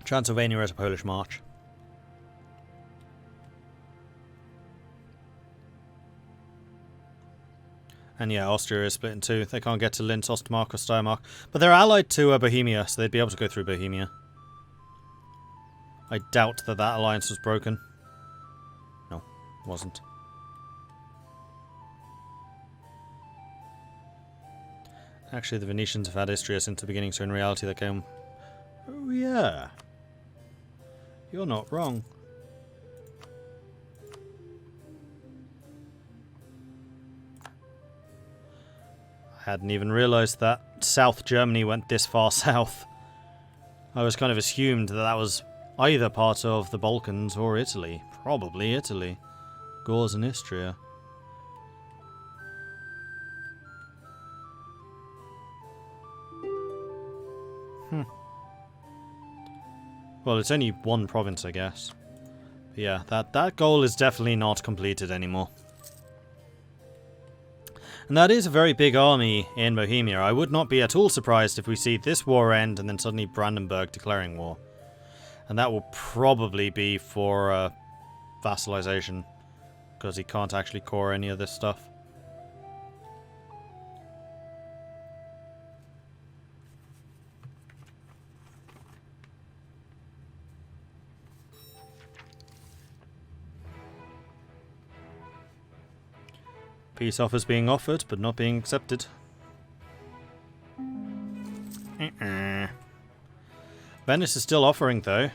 Transylvania is a Polish march. And yeah, Austria is split in two. They can't get to Linz, Ostmark or Steiermark. But they're allied to Bohemia, so they'd be able to go through Bohemia. I doubt that that alliance was broken. No, it wasn't. Actually, the Venetians have had Istria since the beginning, so in reality they came... Oh yeah. You're not wrong. I hadn't even realised that South Germany went this far south. I was kind of assumed that that was either part of the Balkans or Italy. Probably Italy. Gauls and Istria. Well, it's only one province, I guess. But yeah, that goal is definitely not completed anymore. And that is a very big army in Bohemia. I would not be at all surprised if we see this war end and then suddenly Brandenburg declaring war. And that will probably be for vassalization, because he can't actually core any of this stuff. Peace offers being offered, but not being accepted. Venice is still offering, though.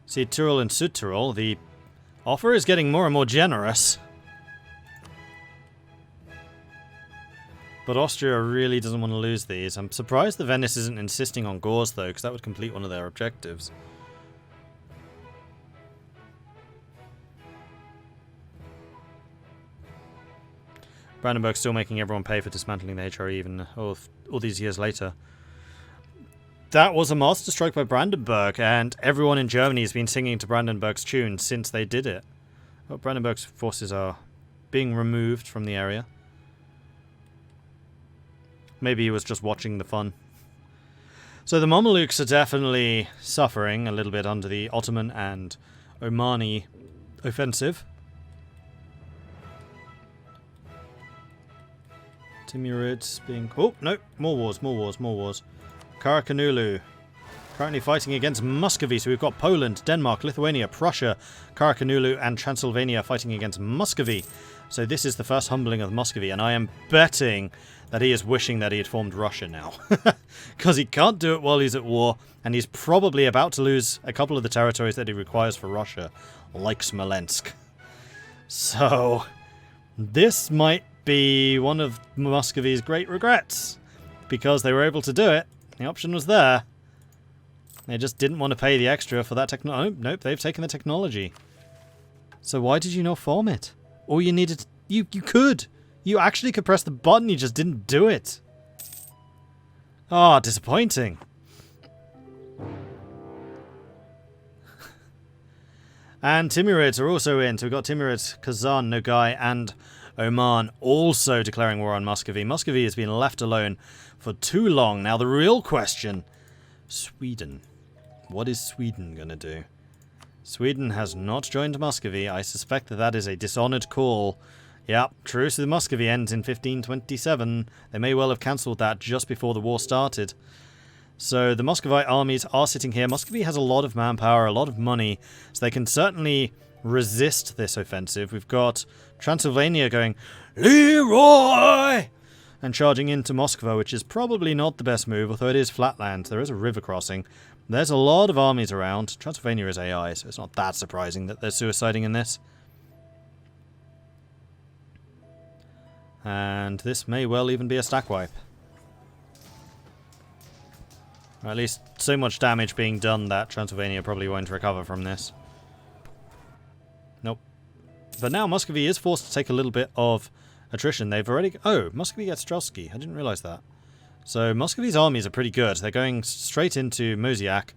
See, Tyrol and Südtirol, the offer is getting more and more generous. But Austria really doesn't want to lose these. I'm surprised that Venice isn't insisting on Gauls, though, because that would complete one of their objectives. Brandenburg's still making everyone pay for dismantling the HRE even all these years later. That was a masterstroke by Brandenburg, and everyone in Germany has been singing to Brandenburg's tune since they did it. Well, Brandenburg's forces are being removed from the area. Maybe he was just watching the fun. So the Mamelukes are definitely suffering a little bit under the Ottoman and Omani offensive. Timurids being... Oh, no. More wars, more wars, more wars. Karakanulu. Currently fighting against Muscovy. So we've got Poland, Denmark, Lithuania, Prussia, Karakanulu, and Transylvania fighting against Muscovy. So this is the first humbling of Muscovy. And I am betting that he is wishing that he had formed Russia now. Because he can't do it while he's at war. And he's probably about to lose a couple of the territories that he requires for Russia. Like Smolensk. So this might be one of Muscovy's great regrets, because they were able to do it. The option was there. They just didn't want to pay the extra for that technology. Oh, nope, they've taken the technology. So why did you not form it? All you needed... You could. You actually could press the button, you just didn't do it. Ah, disappointing. And Timurids are also in. So we've got Timurids, Kazan, Nogai, and Oman also declaring war on Muscovy. Muscovy has been left alone for too long. Now the real question, Sweden. What is Sweden going to do? Sweden has not joined Muscovy. I suspect that that is a dishonoured call. Yep, truce with Muscovy ends in 1527. They may well have cancelled that just before the war started. So the Muscovite armies are sitting here. Muscovy has a lot of manpower, a lot of money, so they can certainly resist this offensive. We've got Transylvania going, Leroy! And charging into Moskva, which is probably not the best move, although it is flatland. There is a river crossing. There's a lot of armies around. Transylvania is AI, so it's not that surprising that they're suiciding in this. And this may well even be a stack wipe. Or at least so much damage being done that Transylvania probably won't recover from this. Nope. But now Muscovy is forced to take a little bit of attrition. They've already... Oh, Muscovy gets Strelsky. I didn't realise that. So Muscovy's armies are pretty good. They're going straight into Mosiak,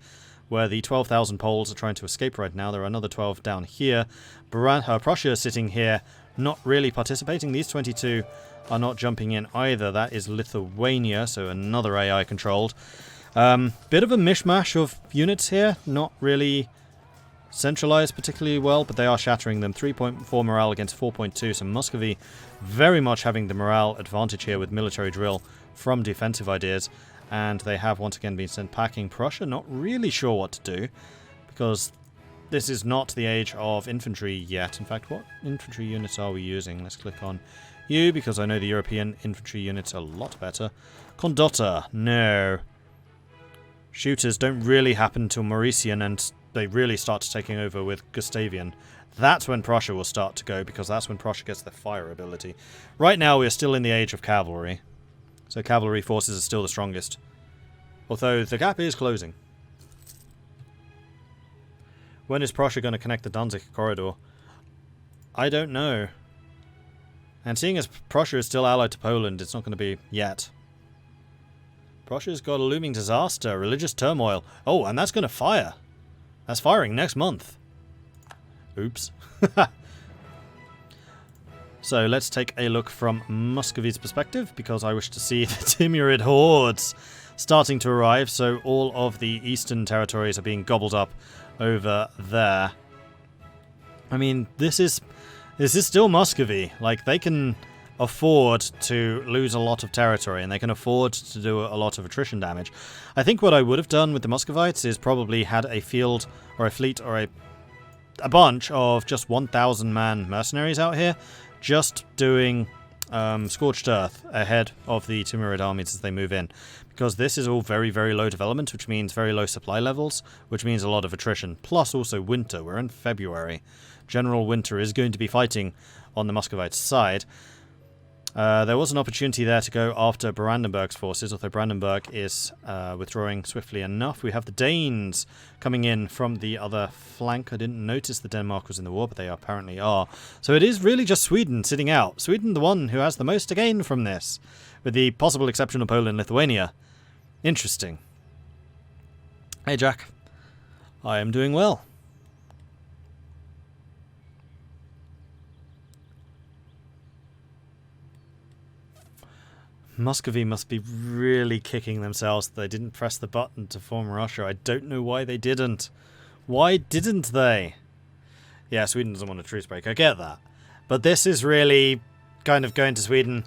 where the 12,000 Poles are trying to escape right now. There are another 12 down here. Prussia is sitting here, not really participating. These 22 are not jumping in either. That is Lithuania, so another AI controlled. Bit of a mishmash of units here, not really centralized particularly well, but they are shattering them. 3.4 morale against 4.2, so Muscovy very much having the morale advantage here with military drill from defensive ideas, and they have once again been sent packing. Prussia not really sure what to do, because this is not the age of infantry yet. In fact, what infantry units are we using? Let's click on you, because I know the European infantry units a lot better. Condotta, no. Shooters don't really happen till Mauritian, and they really start taking over with Gustavian. That's when Prussia will start to go, because that's when Prussia gets their fire ability. Right now we're still in the age of cavalry, so cavalry forces are still the strongest. Although the gap is closing. When is Prussia going to connect the Danzig corridor? I don't know. And seeing as Prussia is still allied to Poland, it's not going to be yet. Prussia's got a looming disaster, religious turmoil. Oh, and that's going to fire. That's firing next month. Oops. So let's take a look from Muscovy's perspective, because I wish to see the Timurid hordes starting to arrive. So all of the eastern territories are being gobbled up over there. I mean, this is still Muscovy. Like, they can afford to lose a lot of territory, and they can afford to do a lot of attrition damage. I think what I would have done with the Muscovites is probably had a field or a fleet or a bunch of just 1,000 man mercenaries out here, just doing scorched earth ahead of the Timurid armies as they move in, because this is all very, very low development, which means very low supply levels, which means a lot of attrition, plus also winter. We're in February. General Winter is going to be fighting on the Muscovite side. There was an opportunity there to go after Brandenburg's forces, although Brandenburg is withdrawing swiftly enough. We have the Danes coming in from the other flank. I didn't notice that Denmark was in the war, but they apparently are. So it is really just Sweden sitting out. Sweden, the one who has the most to gain from this, with the possible exception of Poland and Lithuania. Interesting. Hey, Jack. I am doing well. Muscovy must be really kicking themselves that they didn't press the button to form Russia. I don't know why they didn't. Why didn't they? Yeah, Sweden doesn't want a truce break. I get that. But this is really kind of going to Sweden.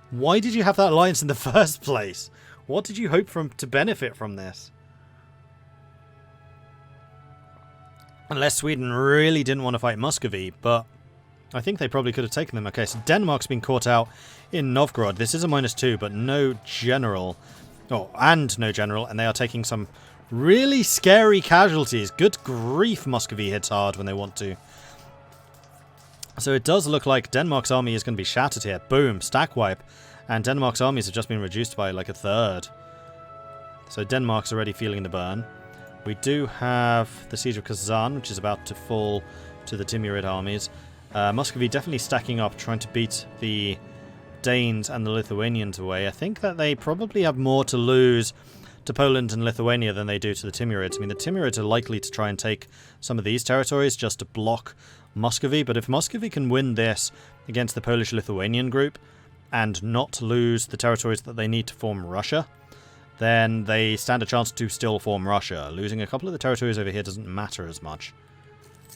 Why did you have that alliance in the first place? What did you hope to benefit from this? Unless Sweden really didn't want to fight Muscovy, but I think they probably could have taken them. Okay, so Denmark's been caught out in Novgorod. This is a -2, but no general. Oh, and no general, and they are taking some really scary casualties. Good grief, Muscovy hits hard when they want to. So it does look like Denmark's army is going to be shattered here. Boom, stack wipe. And Denmark's armies have just been reduced by like a third. So Denmark's already feeling the burn. We do have the Siege of Kazan, which is about to fall to the Timurid armies. Muscovy definitely stacking up, trying to beat the Danes and the Lithuanians away. I think that they probably have more to lose to Poland and Lithuania than they do to the Timurids. I mean, the Timurids are likely to try and take some of these territories just to block Muscovy, but if Muscovy can win this against the Polish-Lithuanian group and not lose the territories that they need to form Russia, then they stand a chance to still form Russia. Losing a couple of the territories over here doesn't matter as much.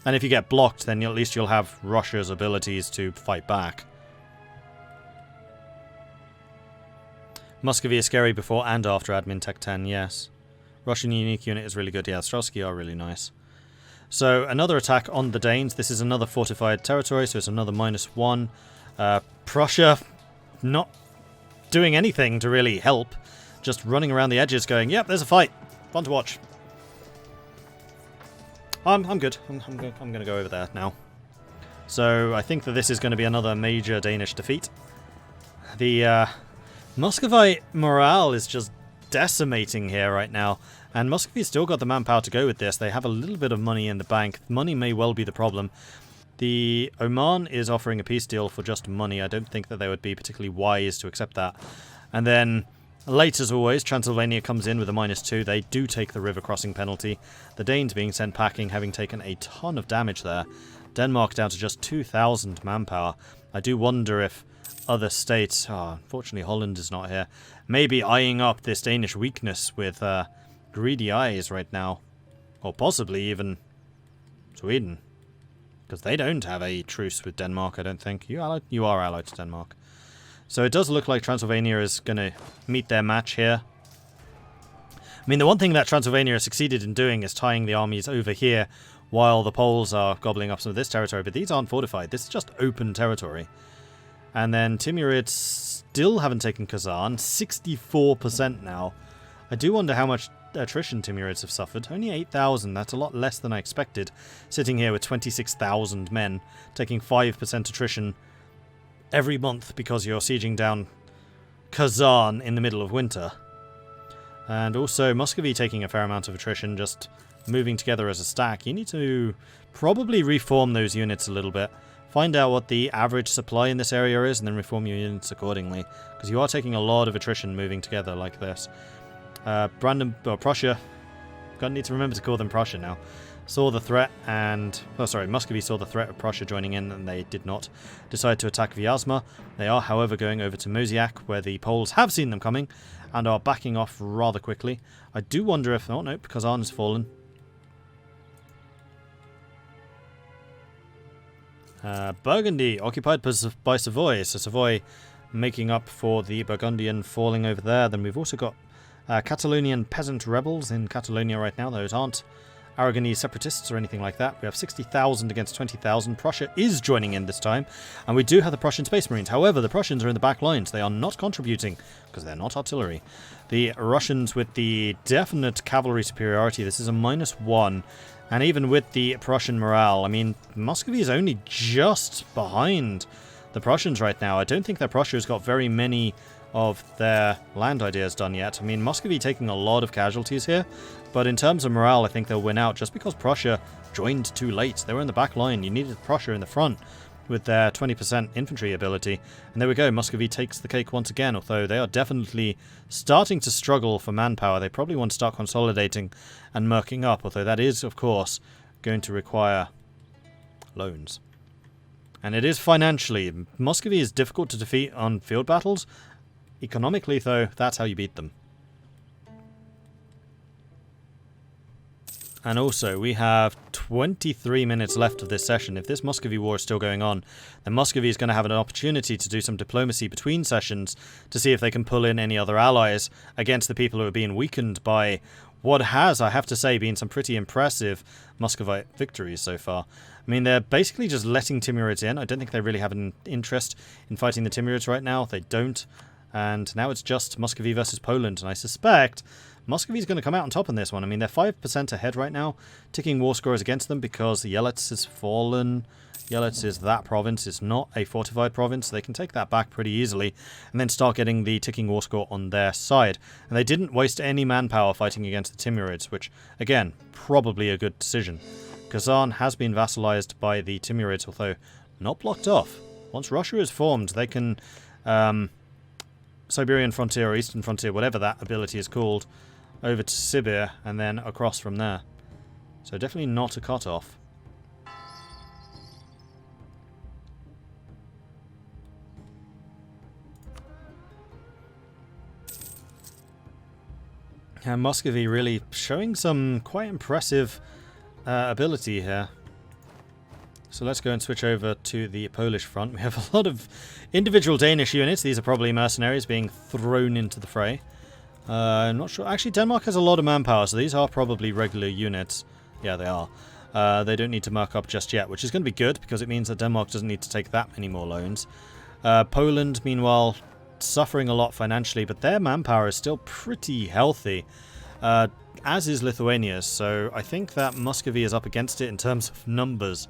And if you get blocked, then at least you'll have Russia's abilities to fight back. Muscovy is scary before and after Admin Tech 10, yes. Russian unique unit is really good. Yeah, Strelsky are really nice. So another attack on the Danes. This is another fortified territory, so it's another -1. Prussia not doing anything to really help. Just running around the edges going, yep, there's a fight. Fun to watch. I'm good. I'm going to go over there now. So I think that this is going to be another major Danish defeat. The Muscovite morale is just decimating here right now. And Muscovy's still got the manpower to go with this. They have a little bit of money in the bank. Money may well be the problem. The Oman is offering a peace deal for just money. I don't think that they would be particularly wise to accept that. And then, late as always, Transylvania comes in with a -2. They do take the river crossing penalty. The Danes being sent packing, having taken a ton of damage there. Denmark down to just 2,000 manpower. I do wonder if other states, unfortunately Holland is not here, maybe eyeing up this Danish weakness with greedy eyes right now. Or possibly even Sweden. Because they don't have a truce with Denmark, I don't think. You are allied to Denmark. So it does look like Transylvania is going to meet their match here. I mean, the one thing that Transylvania has succeeded in doing is tying the armies over here while the Poles are gobbling up some of this territory. But these aren't fortified. This is just open territory. And then Timurids still haven't taken Kazan. 64% now. I do wonder how much attrition Timurids have suffered. Only 8,000. That's a lot less than I expected. Sitting here with 26,000 men, taking 5% attrition every month because you're sieging down Kazan in the middle of winter. And also Muscovy taking a fair amount of attrition, just moving together as a stack. You need to probably reform those units a little bit. Find out what the average supply in this area is and then reform your units accordingly. Because you are taking a lot of attrition moving together like this. Prussia, gonna need to remember to call them Prussia now, saw the threat and... Oh, sorry, Muscovy saw the threat of Prussia joining in and they did not decide to attack Vyazma. They are, however, going over to Mosiak, where the Poles have seen them coming and are backing off rather quickly. I do wonder if... Oh, no, Kazan has fallen. Burgundy, occupied by Savoy. So Savoy making up for the Burgundian falling over there. Then we've also got Catalonian peasant rebels in Catalonia right now. Those aren't Aragonese separatists or anything like that. We have 60,000 against 20,000. Prussia is joining in this time. And we do have the Prussian Space Marines. However, the Prussians are in the back lines. They are not contributing because they're not artillery. The Russians with the definite cavalry superiority. This is a -1. And even with the Prussian morale, I mean, Muscovy is only just behind the Prussians right now. I don't think that Prussia has got very many of their land ideas done yet. I mean, Muscovy taking a lot of casualties here, but in terms of morale, I think they'll win out just because Prussia joined too late. They were in the back line. You needed Prussia in the front with their 20% infantry ability. And there we go. Muscovy takes the cake once again, although they are definitely starting to struggle for manpower. They probably want to start consolidating and murking up, although that is, of course, going to require loans. And it is financially. Muscovy is difficult to defeat on field battles. Economically, though, that's how you beat them. And also, we have 23 minutes left of this session. If this Muscovy war is still going on, then Muscovy is going to have an opportunity to do some diplomacy between sessions to see if they can pull in any other allies against the people who are being weakened by what has, I have to say, been some pretty impressive Muscovite victories so far. I mean, they're basically just letting Timurids in. I don't think they really have an interest in fighting the Timurids right now. They don't. And now it's just Muscovy versus Poland, and I suspect Muscovy's going to come out on top in this one. I mean, they're 5% ahead right now, ticking war scores against them because Yelets has fallen. Yelets is that province. It's not a fortified province. They can take that back pretty easily and then start getting the ticking war score on their side. And they didn't waste any manpower fighting against the Timurids, which, again, probably a good decision. Kazan has been vassalized by the Timurids, although not blocked off. Once Russia is formed, they can... Siberian frontier or eastern frontier, whatever that ability is called, over to Sibir and then across from there. So definitely not a cut-off. And Muscovy really showing some quite impressive ability here. So let's go and switch over to the Polish front. We have a lot of individual Danish units. These are probably mercenaries being thrown into the fray. I'm not sure. Actually, Denmark has a lot of manpower, so these are probably regular units. Yeah, they are. They don't need to mark up just yet, which is going to be good because it means that Denmark doesn't need to take that many more loans. Poland, meanwhile, suffering a lot financially, but their manpower is still pretty healthy. As is Lithuania's, so I think that Muscovy is up against it in terms of numbers.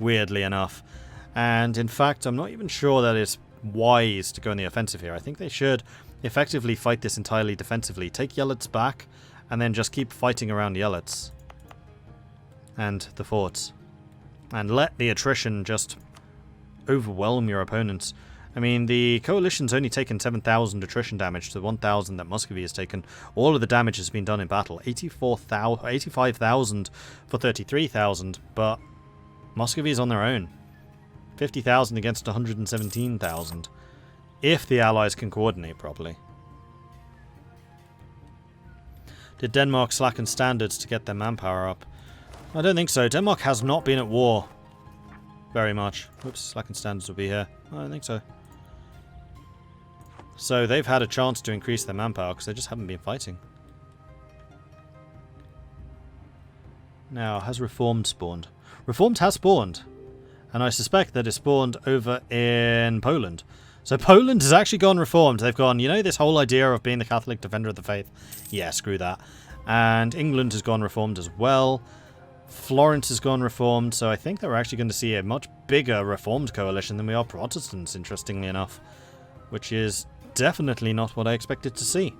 Weirdly enough. And in fact, I'm not even sure that it's wise to go on the offensive here. I think they should effectively fight this entirely defensively. Take Yelets back, and then just keep fighting around Yelets. And the forts. And let the attrition just overwhelm your opponents. I mean, the coalition's only taken 7,000 attrition damage to the 1,000 that Muscovy has taken. All of the damage has been done in battle. 85,000 for 33,000, but Muscovy is on their own. 50,000 against 117,000. If the allies can coordinate properly. Did Denmark slacken standards to get their manpower up? I don't think so. Denmark has not been at war very much. Oops, slacken standards will be here. I don't think so. So they've had a chance to increase their manpower because they just haven't been fighting. Now, has Reformed spawned? Reformed has spawned. And I suspect that it spawned over in Poland. So Poland has actually gone Reformed. They've gone, you know, this whole idea of being the Catholic defender of the faith? Yeah, screw that. And England has gone Reformed as well. Florence has gone Reformed. So I think that we're actually going to see a much bigger Reformed coalition than we are Protestants, interestingly enough. Which is definitely not what I expected to see.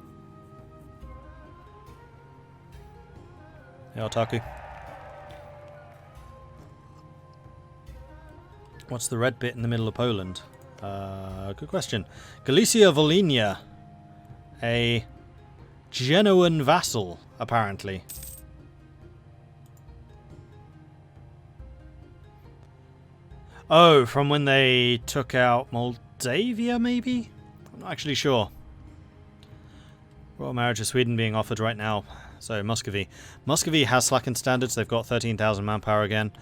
Hey, Otaku. What's the red bit in the middle of Poland? Good question. Galicia Volhynia. A Genoan vassal, apparently. Oh, from when they took out Moldavia, maybe? I'm not actually sure. Royal marriage of Sweden being offered right now. So, Muscovy. Muscovy has slackened standards. They've got 13,000 manpower again.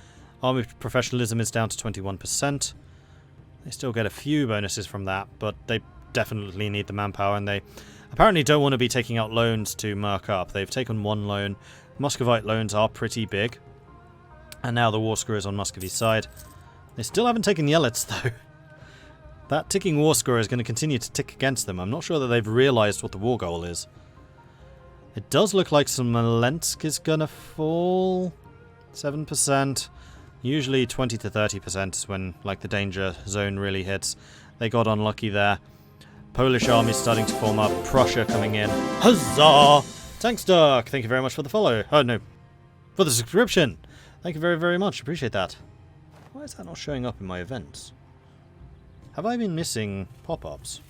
Army professionalism is down to 21%. They still get a few bonuses from that, but they definitely need the manpower, and they apparently don't want to be taking out loans to mark up. They've taken one loan. Muscovite loans are pretty big. And now the war score is on Muscovy's side. They still haven't taken Yelets, though. That ticking war score is going to continue to tick against them. I'm not sure that they've realised what the war goal is. It does look like Smolensk is going to fall. 7%. Usually 20 to 30% is when like the danger zone really hits. They got unlucky there. Polish army starting to form up. Prussia coming in. Huzzah! Thanks, Dark. Thank you very much for the follow. Oh, no. For the subscription. Thank you very, very much. Appreciate that. Why is that not showing up in my events? Have I been missing pop-ups?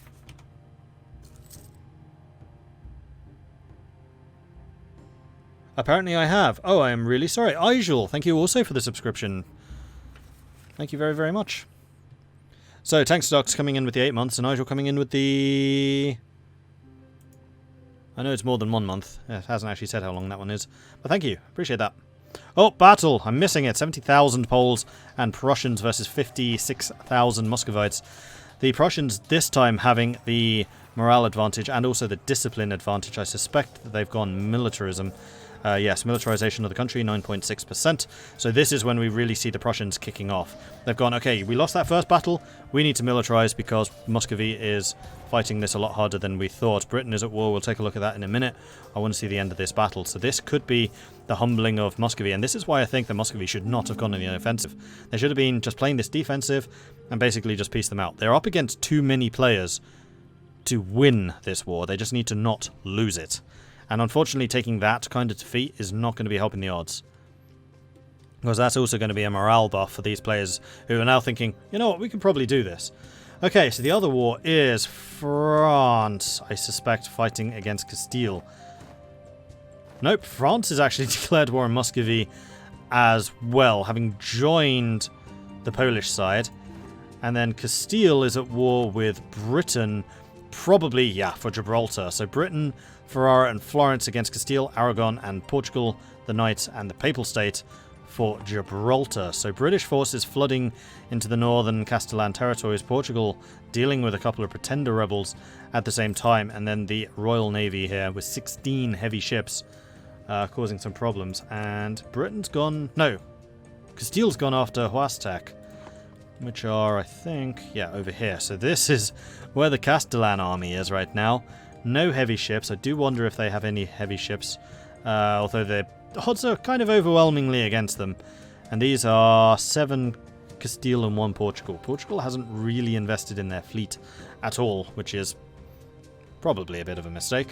Apparently I have. Oh, I am really sorry. Igel, thank you also for the subscription. Thank you very, very much. So, Tankstock's coming in with the 8 months, and Igel coming in with the... I know it's more than 1 month. It hasn't actually said how long that one is. But thank you. Appreciate that. Oh, battle! I'm missing it. 70,000 Poles and Prussians versus 56,000 Muscovites. The Prussians this time having the morale advantage and also the discipline advantage. I suspect that they've gone militarism. Yes, militarization of the country, 9.6%. So this is when we really see the Prussians kicking off. They've gone, okay, we lost that first battle. We need to militarize because Muscovy is fighting this a lot harder than we thought. Britain is at war. We'll take a look at that in a minute. I want to see the end of this battle. So this could be the humbling of Muscovy. And this is why I think that Muscovy should not have gone on the offensive. They should have been just playing this defensive and basically just piece them out. They're up against too many players to win this war. They just need to not lose it. And unfortunately, taking that kind of defeat is not going to be helping the odds. Because that's also going to be a morale buff for these players who are now thinking, you know what, we can probably do this. Okay, so the other war is France, I suspect, fighting against Castile. Nope, France has actually declared war on Muscovy as well, having joined the Polish side. And then Castile is at war with Britain, probably, yeah, for Gibraltar. So Britain, Ferrara and Florence against Castile, Aragon and Portugal, the Knights and the Papal State for Gibraltar. So British forces flooding into the northern Castellan territories, Portugal dealing with a couple of pretender rebels at the same time, and then the Royal Navy here with 16 heavy ships causing some problems. And Britain's gone... No, Castile's gone after Huastek, which are, I think, yeah, over here. So this is where the Castellan army is right now. No heavy ships. I do wonder if they have any heavy ships, although the odds are kind of overwhelmingly against them. And these are 7 Castile and 1 Portugal. Portugal hasn't really invested in their fleet at all, which is probably a bit of a mistake.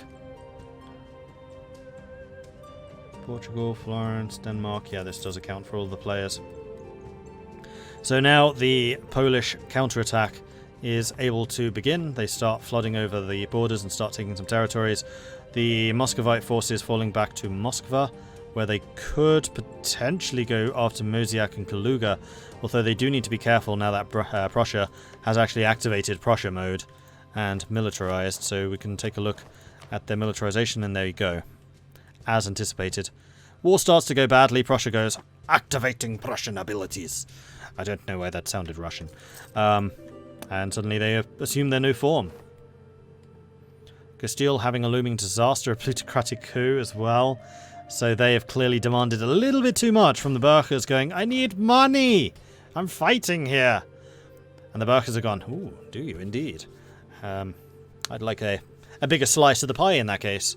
Portugal, Florence, Denmark. Yeah, this does account for all the players. So now the Polish counterattack is able to begin. They start flooding over the borders and start taking some territories. The Muscovite forces falling back to Moskva, where they could potentially go after Mosiak and Kaluga, although they do need to be careful now that Prussia has actually activated Prussia mode and militarized. So we can take a look at their militarization, and there you go. as anticipated. War starts to go badly. Prussia goes, activating Prussian abilities. I don't know why that sounded Russian. And suddenly they assume their new form. Castile having a looming disaster, a plutocratic coup as well. So they have clearly demanded a little bit too much from the Burghers, going, I need money! I'm fighting here! And the Burghers are gone, ooh, do you indeed? I'd like a bigger slice of the pie in that case.